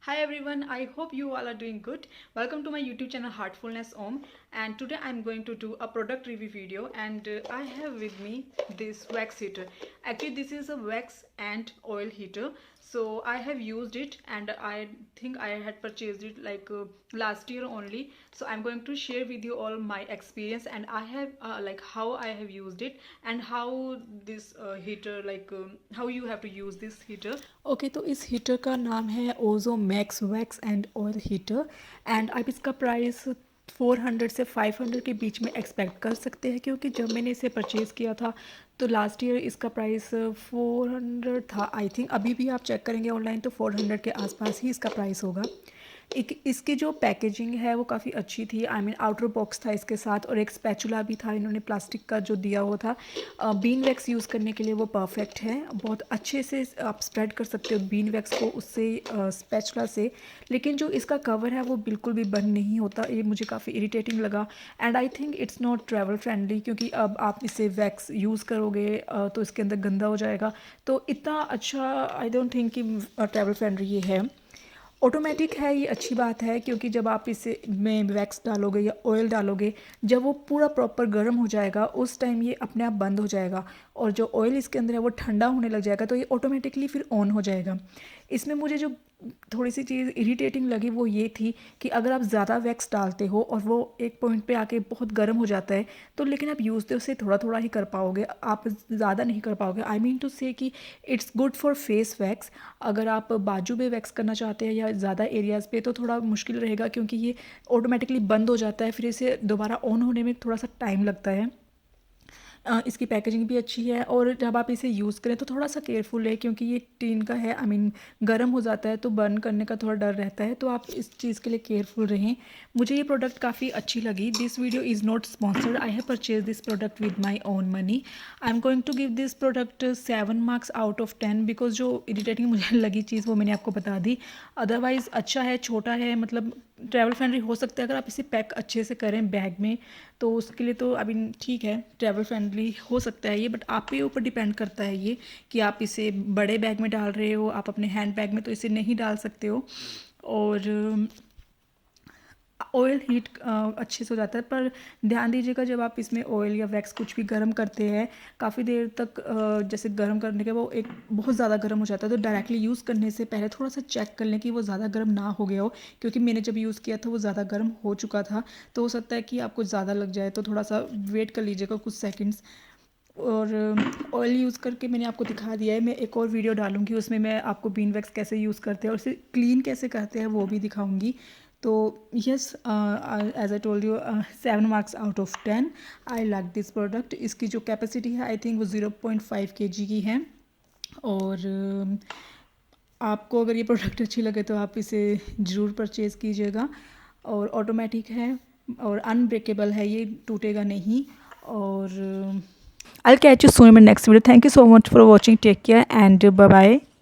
Hi everyone, I hope you all are doing good. Welcome to my YouTube channel Heartfulness Om, and today I'm going to do a product review video, and I have with me this wax heater. Actually this is a wax and oil heater. So I have used it and I think I had purchased it like last year only. So I'm going to share with you all my experience, and I have like how I have used it and how this heater how you have to use this heater. Okay तो इस heater का नाम है ओजो max wax and oil heater and आप इसका price 400 से 500 के बीच में एक्सपेक्ट कर सकते हैं, क्योंकि जब मैंने इसे परचेज़ किया था तो लास्ट ईयर इसका प्राइस 400 था आई थिंक। अभी भी आप चेक करेंगे ऑनलाइन तो 400 के आसपास ही इसका प्राइस होगा। एक इसकी जो पैकेजिंग है वो काफ़ी अच्छी थी। आई मीन आउटर बॉक्स था इसके साथ और एक स्पैचुला भी था, इन्होंने प्लास्टिक का जो दिया हुआ था। बीन वैक्स यूज़ करने के लिए वो परफेक्ट है, बहुत अच्छे से आप स्प्रेड कर सकते हो बीन वैक्स को उससे स्पैचुला से। लेकिन जो इसका कवर है वो बिल्कुल भी बंद नहीं होता, ये मुझे काफ़ी इरिटेटिंग लगा and I think it's not travel friendly, क्योंकि अब आप इसे वैक्स यूज़ करोगे तो इसके अंदर गंदा हो जाएगा। तो इतना अच्छा आई डोंट थिंक कि ट्रैवल फ्रेंडली ये है। ऑटोमेटिक है, ये अच्छी बात है, क्योंकि जब आप इसे में वैक्स डालोगे या ऑयल डालोगे, जब वो पूरा प्रॉपर गर्म हो जाएगा उस टाइम ये अपने आप बंद हो जाएगा और जो ऑयल इसके अंदर है वो ठंडा होने लग जाएगा तो ये ऑटोमेटिकली फिर ऑन हो जाएगा। इसमें मुझे जो थोड़ी सी चीज़ इरिटेटिंग लगी वो ये थी कि अगर आप ज़्यादा वैक्स डालते हो और वो एक पॉइंट पे आके बहुत गर्म हो जाता है तो लेकिन आप यूज़ तो उसे थोड़ा थोड़ा ही कर पाओगे, आप ज़्यादा नहीं कर पाओगे। आई मीन टू से कि it's good for face wax. अगर आप बाजू पे वैक्स करना चाहते हैं या ज़्यादा एरियाज़ पे तो थोड़ा मुश्किल रहेगा, क्योंकि ये ऑटोमेटिकली बंद हो जाता है, फिर इसे दोबारा ऑन होने में थोड़ा सा टाइम लगता है। इसकी पैकेजिंग भी अच्छी है और जब आप इसे यूज़ करें तो थोड़ा सा केयरफुल है, क्योंकि ये टीन का है। आई मीन गर्म हो जाता है तो बर्न करने का थोड़ा डर रहता है, तो आप इस चीज़ के लिए केयरफुल रहें। मुझे ये प्रोडक्ट काफ़ी अच्छी लगी। This video is not sponsored, I have purchase this product with my own money. I am going to give this product 7 marks out of 10, because जो इरिटेटिंग मुझे लगी चीज़ वो मैंने आपको बता दी। अदरवाइज़ अच्छा है, छोटा है, मतलब ट्रैवल फ्रेंडली हो सकता है अगर आप इसे पैक अच्छे से करें बैग में, तो उसके लिए तो अभी ठीक है, ट्रैवल फ्रेंडली हो सकता है ये। बट आप पे ऊपर डिपेंड करता है ये कि आप इसे बड़े बैग में डाल रहे हो, आप अपने हैंड बैग में तो इसे नहीं डाल सकते हो। और ऑयल हीट अच्छे से हो जाता है, पर ध्यान दीजिएगा जब आप इसमें ऑयल या वैक्स कुछ भी गर्म करते हैं काफ़ी देर तक जैसे गर्म करने के वो एक बहुत ज़्यादा गर्म हो जाता है, तो डायरेक्टली यूज़ करने से पहले थोड़ा सा चेक कर लें कि वो ज़्यादा गर्म ना हो गया हो, क्योंकि मैंने जब यूज़ किया था वो ज़्यादा गर्म हो चुका था। तो हो सकता है कि आपको ज़्यादा लग जाए, तो थोड़ा सा वेट कर लीजिएगा कुछ सेकेंड्स। और ऑयल यूज़ करके मैंने आपको दिखा दिया है, मैं एक और वीडियो डालूंगी उसमें मैं आपको बीन वैक्स कैसे यूज़ करते हैं और उसे क्लीन कैसे करते हैं वो भी दिखाऊंगी। तो yes, as I told you 7 marks out of 10। I like this product. इसकी जो कैपेसिटी है आई थिंक वो 0.5 kg की है। और आपको अगर ये प्रोडक्ट अच्छी लगे तो आप इसे ज़रूर परचेज़ कीजिएगा। और ऑटोमेटिक है और अनब्रेकेबल है, ये टूटेगा नहीं। और I'll catch you soon in my next video. Thank you so much for watching. Take care and bye bye.